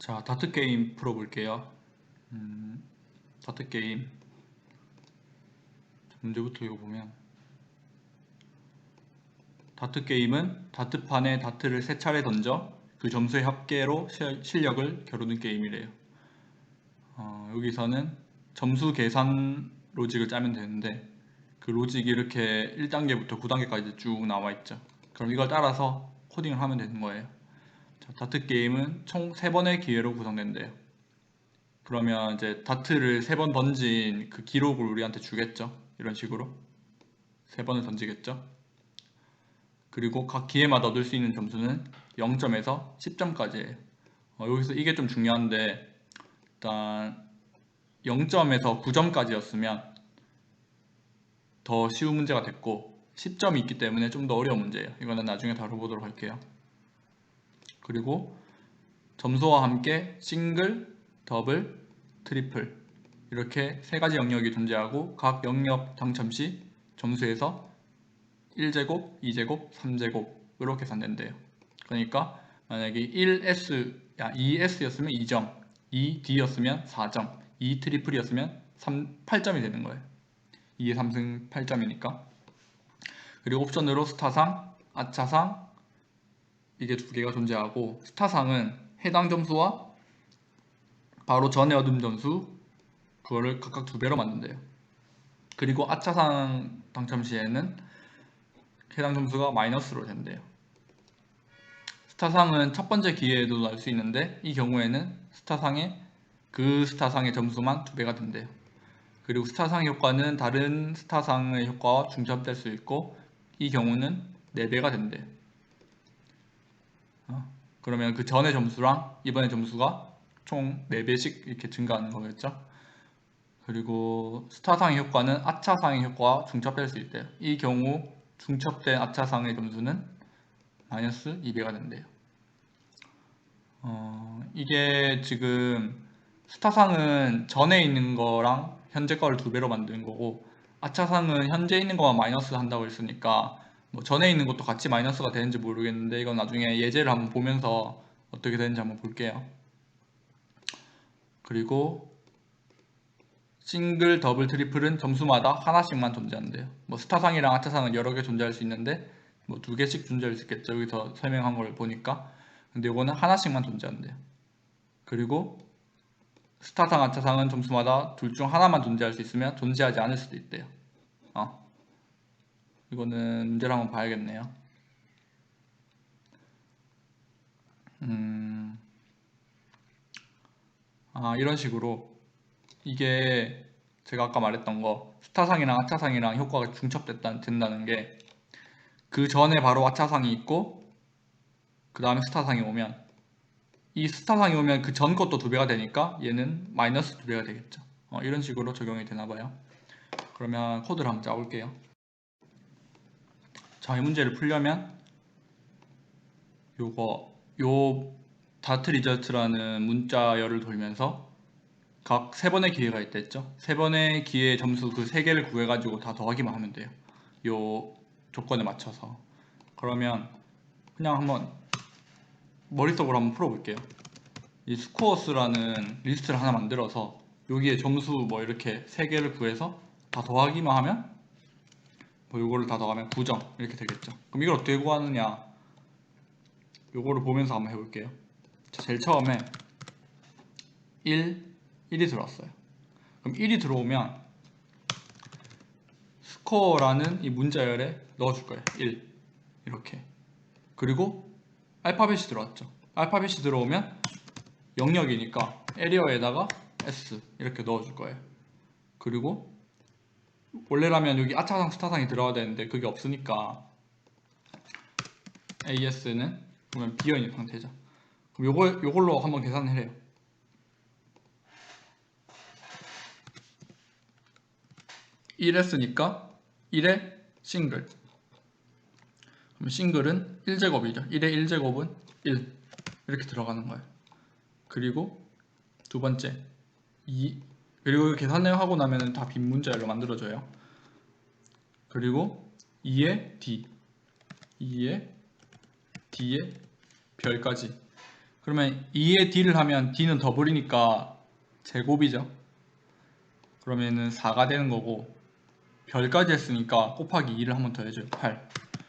자, 다트 게임 풀어볼게요. 다트 게임 문제부터 읽어보면, 다트 게임은 다트판에 다트를 3차례 던져 그 점수의 합계로 실력을 겨루는 게임이래요. 여기서는 점수 계산 로직을 짜면 되는데, 그 로직이 이렇게 1단계부터 9단계까지 쭉 나와있죠. 그럼 이걸 따라서 코딩을 하면 되는 거예요. 자, 다트 게임은 총 3번의 기회로 구성된대요. 그러면 이제 다트를 3번 던진 그 기록을 우리한테 주겠죠. 이런 식으로 3번을 던지겠죠. 그리고 각 기회마다 얻을 수 있는 점수는 0점에서 10점까지예요. 여기서 이게 좀 중요한데, 일단 0점에서 9점까지였으면 더 쉬운 문제가 됐고, 10점이 있기 때문에 좀 더 어려운 문제예요. 이거는 나중에 다뤄보도록 할게요. 그리고 점수와 함께 싱글, 더블, 트리플 이렇게 3가지 영역이 존재하고, 각 영역 당첨 시 점수에서 1제곱, 2제곱, 3제곱으로 계산된대요. 그러니까 만약에 2S였으면 2점, 2D였으면 4점, 2 트리플이었으면 8점이 되는 거예요. 2의 3승 8점이니까. 그리고 옵션으로 스타상, 아차상 이게 2개가 존재하고, 스타상은 해당 점수와 바로 전에 얻은 점수 그거를 각각 2배로 만든대요. 그리고 아차상 당첨 시에는 해당 점수가 마이너스로 된대요. 스타상은 첫 번째 기회에도 날 수 있는데, 이 경우에는 그 스타상의 점수만 2배가 된대요. 그리고 스타상 효과는 다른 스타상의 효과와 중첩될 수 있고, 이 경우는 4배가 된대요. 그러면 그 전의 점수랑 이번의 점수가 총 4배씩 이렇게 증가하는 거겠죠. 그리고 스타상의 효과는 아차상의 효과와 중첩될 수 있대요. 이 경우 중첩된 아차상의 점수는 마이너스 2배가 된대요. 이게 지금 스타상은 전에 있는 거랑 현재 거를 2배로 만드는 거고, 아차상은 현재 있는 거만 마이너스 한다고 했으니까 뭐 전에 있는 것도 같이 마이너스가 되는지 모르겠는데, 이건 나중에 예제를 한번 보면서 어떻게 되는지 한번 볼게요. 그리고 싱글, 더블, 트리플은 점수마다 하나씩만 존재한대요. 뭐 스타상이랑 아차상은 여러 개 존재할 수 있는데 뭐 2개씩 존재할 수 있겠죠. 여기서 설명한 걸 보니까. 근데 이거는 하나씩만 존재한대요. 그리고 스타상, 아차상은 점수마다 둘 중 하나만 존재할 수 있으면 존재하지 않을 수도 있대요. 이거는 문제를 한번 봐야겠네요. 이런 식으로 이게 제가 아까 말했던 거, 스타상이랑 아차상이랑 효과가 중첩된다는 게, 그 전에 바로 아차상이 있고 그 다음에 스타상이 오면, 이 스타상이 오면 그 전 것도 2배가 되니까 얘는 마이너스 2배가 되겠죠. 이런 식으로 적용이 되나봐요. 그러면 코드를 한번 짜볼게요. 자, 이 문제를 풀려면 요 다트 리저트라는 문자열을 돌면서 각 3번의 기회가 있다 했죠. 3번의 기회의 점수 그 3개를 구해가지고 다 더하기만 하면 돼요. 요 조건에 맞춰서. 그러면 그냥 한번 머릿속으로 한번 풀어볼게요. 이 스코어스라는 리스트를 하나 만들어서 여기에 점수 뭐 이렇게 3개를 구해서 다 더하기만 하면, 뭐 요거를 다 더하면 9점 이렇게 되겠죠. 그럼 이걸 어떻게 구하느냐, 요거를 보면서 한번 해볼게요. 자, 제일 처음에 1이 들어왔어요. 그럼 1이 들어오면 스코어라는 이 문자열에 넣어줄 거예요. 1 이렇게. 그리고 알파벳이 들어왔죠. 알파벳이 들어오면 영역이니까 에리어에다가 S 이렇게 넣어줄 거예요. 그리고 원래라면 여기 아차상, 스타상이 들어가야 되는데 그게 없으니까 AS는 그러면 비어있는 상태죠. 그럼 요걸로 한번 계산을 해요. 1 했으니까 1의 싱글. 그럼 싱글은 1제곱이죠. 1의 1제곱은 1 이렇게 들어가는 거예요. 그리고 두 번째 2, 그리고 계산을 하고 나면 다 빈 문자열로 만들어져요. 그리고 2의 D, 2의 D의 별까지. 그러면 2에 D를 하면 D는 더블이니까 제곱이죠. 그러면은 4가 되는 거고, 별까지 했으니까 곱하기 2를 한 번 더 해줘요. 8.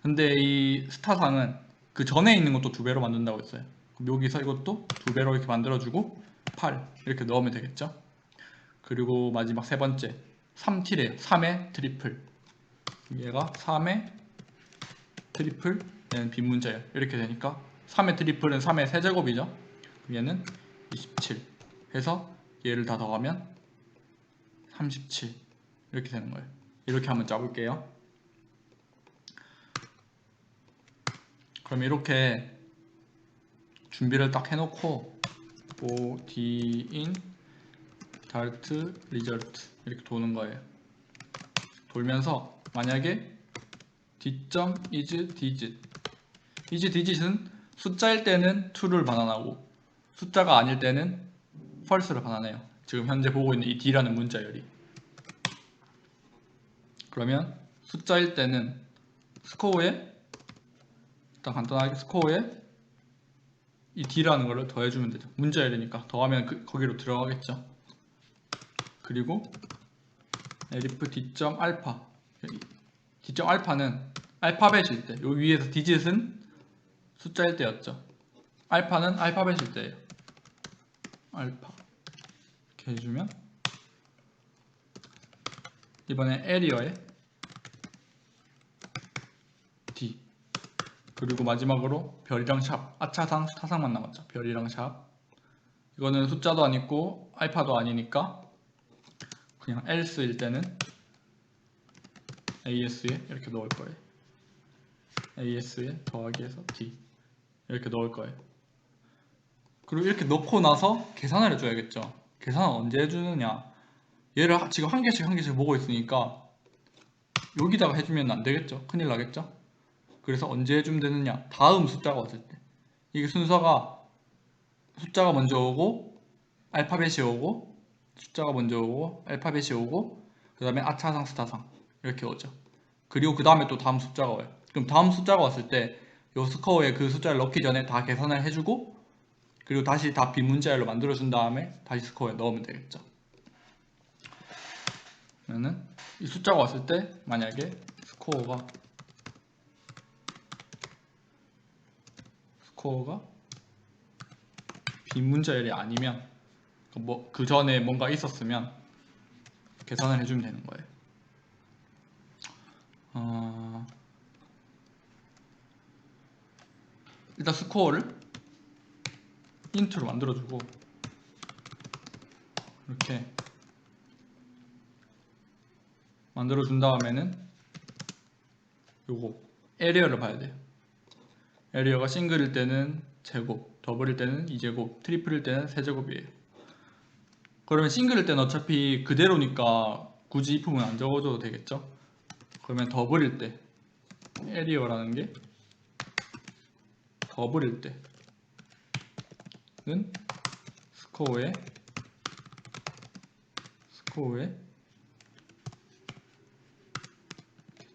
근데 이 스타상은 그 전에 있는 것도 2배로 만든다고 했어요. 그럼 여기서 이것도 2배로 이렇게 만들어주고 8 이렇게 넣으면 되겠죠. 그리고 마지막 세 번째 3T래요. 3의 트리플. 얘가 3의 트리플, 얘는 빈문자예요. 이렇게 되니까 3의 트리플은 3의 세제곱이죠. 얘는 27 해서 얘를 다 더하면 37 이렇게 되는 거예요. 이렇게 한번 짜볼게요. 그럼 이렇게 준비를 딱 해놓고 OD인 dart result 이렇게 도는 거예요. 돌면서 만약에 d.isDigit 숫자일 때는 true를 반환하고 숫자가 아닐 때는 false를 반환해요. 지금 현재 보고 있는 이 d라는 문자열이. 그러면 숫자일 때는 스코어에 일단 간단하게 스코어에 이 d라는 거를 더해주면 되죠. 문자열이니까 더하면 거기로 들어가겠죠. 그리고 elif d.알파 d.알파는 알파벳일 때, 요 위에서 digit은 숫자일 때였죠. 알파는 알파벳일 때예요. 알파 이렇게 해주면 이번에 에리어에 D 그리고 마지막으로 별이랑 샵, 아차상, 스타상만 남았죠. 별이랑 샵. 이거는 숫자도 아니고 알파도 아니니까 그냥 else일 때는 AS에 이렇게 넣을 거예요. AS에 더하기해서 D 이렇게 넣을 거예요. 그리고 이렇게 넣고 나서 계산을 해줘야겠죠. 계산은 언제 해주느냐, 얘를 지금 한 개씩 보고 있으니까 여기다가 해주면 안 되겠죠. 큰일 나겠죠. 그래서 언제 해주면 되느냐, 다음 숫자가 왔을 때. 이게 순서가 숫자가 먼저 오고 알파벳이 오고 숫자가 먼저 오고 알파벳이 오고 그 다음에 아차상 스타상 이렇게 오죠. 그리고 그 다음에 또 다음 숫자가 와요. 그럼 다음 숫자가 왔을 때 이 스코어에 그 숫자를 넣기 전에 다 계산을 해주고 그리고 다시 다 빈문자열로 만들어준 다음에 다시 스코어에 넣으면 되겠죠. 그러면은 이 숫자가 왔을 때 만약에 스코어가 빈문자열이 아니면 그 전에 뭔가 있었으면 계산을 해주면 되는 거예요. 일단 스코어를 인트로 만들어주고 이렇게 만들어준 다음에는 요거 에리어를 봐야 돼요. 에리어가 싱글일 때는 제곱, 더블일 때는 2제곱, 트리플일 때는 3제곱이에요. 그러면 싱글일 때는 어차피 그대로니까 굳이 이 부분 안 적어줘도 되겠죠. 그러면 더블일 때 에리어라는 게 더블일 때는 스코어에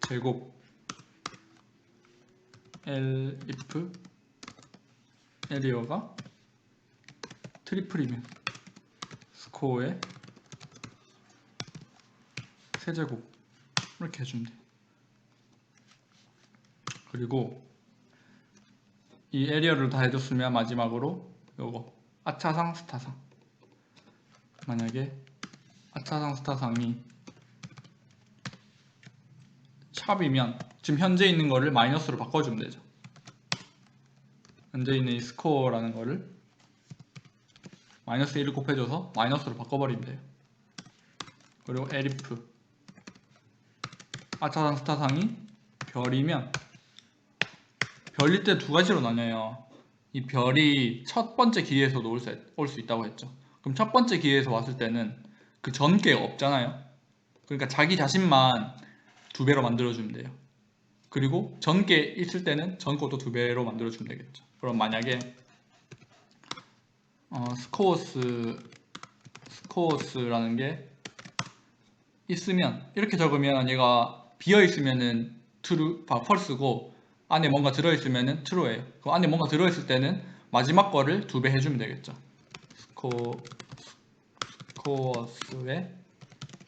제곱 elif 에리어가 트리플이면 스코어에 세제곱 이렇게 해주면 돼요. 그리고 이 에리어를 다 해줬으면 마지막으로 요거 아차상 스타상, 만약에 아차상 스타상이 샵이면 지금 현재 있는 거를 마이너스로 바꿔주면 되죠. 현재 있는 이 스코어라는 거를 마이너스 1을 곱해줘서 마이너스로 바꿔버리면 돼요. 그리고 elif 아차상 스타상이 별이면, 별일 때 두 가지로 나뉘어요. 이 별이 첫 번째 기회에서도 올 수 있다고 했죠. 그럼 첫 번째 기회에서 왔을 때는 그 전 게 없잖아요. 그러니까 자기 자신만 2배로 만들어주면 돼요. 그리고 전 게 있을 때는 전 것도 2배로 만들어주면 되겠죠. 그럼 만약에 스코어스라는 게 있으면 이렇게 적으면 얘가 비어 있으면은 false고 안에 뭔가 들어있으면은 true예요. 그 안에 뭔가 들어있을 때는 마지막 거를 2배 해주면 되겠죠. 스코어스의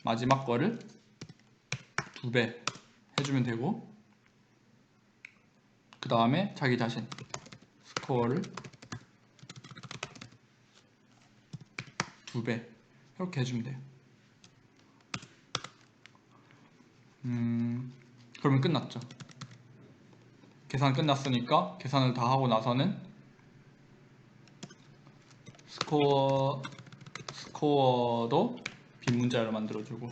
마지막 거를 2배 해주면 되고, 그 다음에 자기 자신 스코어를 2배 이렇게 해주면 돼요. 그러면 끝났죠. 계산 끝났으니까 계산을 다 하고 나서는 스코어도 빈 문자열로 만들어주고,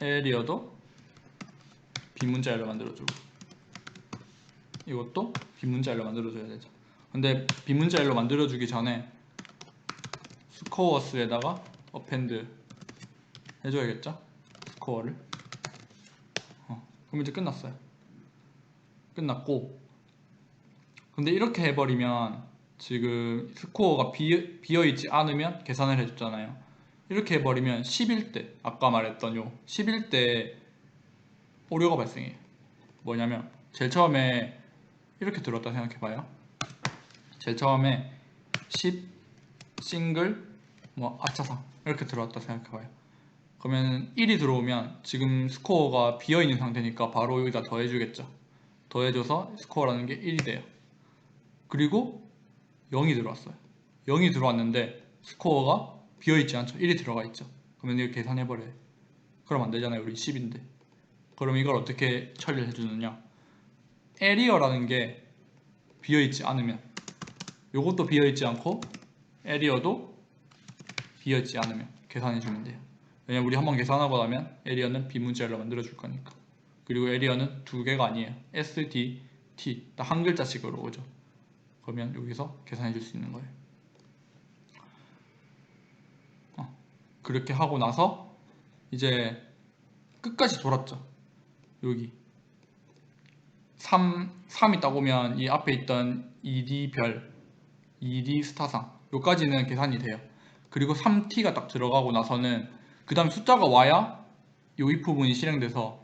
에리어도 빈 문자열로 만들어주고, 이것도 빈 문자열로 만들어줘야 되죠. 근데 빈 문자열로 만들어주기 전에 스코어스에다가 어펜드 해줘야겠죠? 스코어를. 그럼 이제 끝났어요. 끝났고, 근데 이렇게 해버리면 지금 스코어가 비어있지 않으면 계산을 해줬잖아요. 이렇게 해버리면 10일 때, 아까 말했던 요 10일 때 오류가 발생해요. 뭐냐면 제일 처음에 이렇게 들어왔다 생각해봐요. 제일 처음에 10 싱글 뭐 아차상 이렇게 들어왔다 생각해봐요. 그러면 1이 들어오면 지금 스코어가 비어있는 상태니까 바로 여기다 더해주겠죠. 더해줘서 스코어라는 게 1이 돼요. 그리고 0이 들어왔어요. 0이 들어왔는데 스코어가 비어있지 않죠. 1이 들어가 있죠. 그러면 이거 계산해버려요. 그럼 안 되잖아요. 우리 10인데. 그럼 이걸 어떻게 처리를 해주느냐. 에리어라는 게 비어있지 않으면, 요것도 비어있지 않고 에리어도 비어있지 않으면 계산해주면 돼요. 왜냐면 우리 한번 계산하고 나면 에리어는 비문자열로 만들어줄 거니까. 그리고 에리어는 2개가 아니에요. S, D, T 딱 한 글자씩으로 오죠. 그러면 여기서 계산해 줄 수 있는 거예요. 그렇게 하고 나서 이제 끝까지 돌았죠. 여기 3이 딱 오면 이 앞에 있던 ED별, ED 스타상 여기까지는 계산이 돼요. 그리고 3T가 딱 들어가고 나서는 그 다음 숫자가 와야 요 if 부분이 실행돼서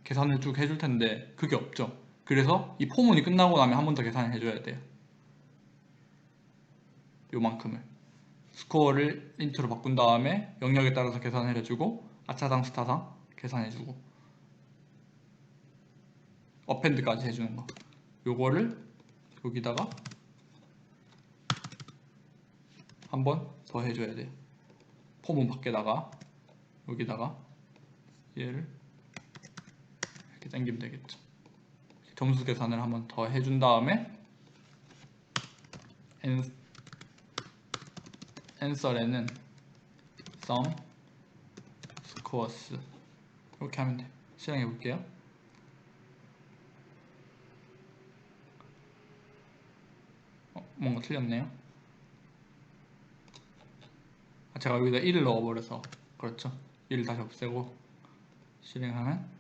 계산을 쭉 해줄 텐데 그게 없죠. 그래서 이 포문이 끝나고 나면 한 번 더 계산을 해줘야 돼요. 요만큼을 스코어를 인트로 바꾼 다음에 영역에 따라서 계산을 해주고, 아차상 스타상 계산해주고, 어펜드까지 해주는 거, 요거를 여기다가 한 번 더 해줘야 돼요. 포문 밖에다가 여기다가 얘를 이렇게 당기면 되겠죠. 점수 계산을 한 번 더 해준 다음에 answer에는 sum scores 이렇게 하면 돼요. 실행해 볼게요. 뭔가 틀렸네요. 제가 여기다 1을 넣어버려서 그렇죠. 1을 다시 없애고 실행하면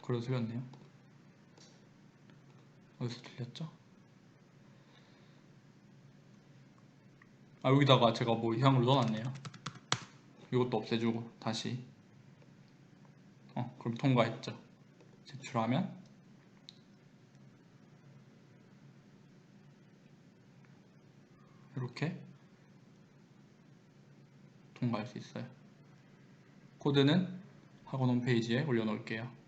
그래도 틀렸네요. 어디서 틀렸죠? 여기다가 제가 뭐 이상으로 넣어놨네요. 이것도 없애주고 다시 그럼 통과했죠. 제출하면 이렇게 통과할 수 있어요. 코드는 학원 홈페이지에 올려놓을게요.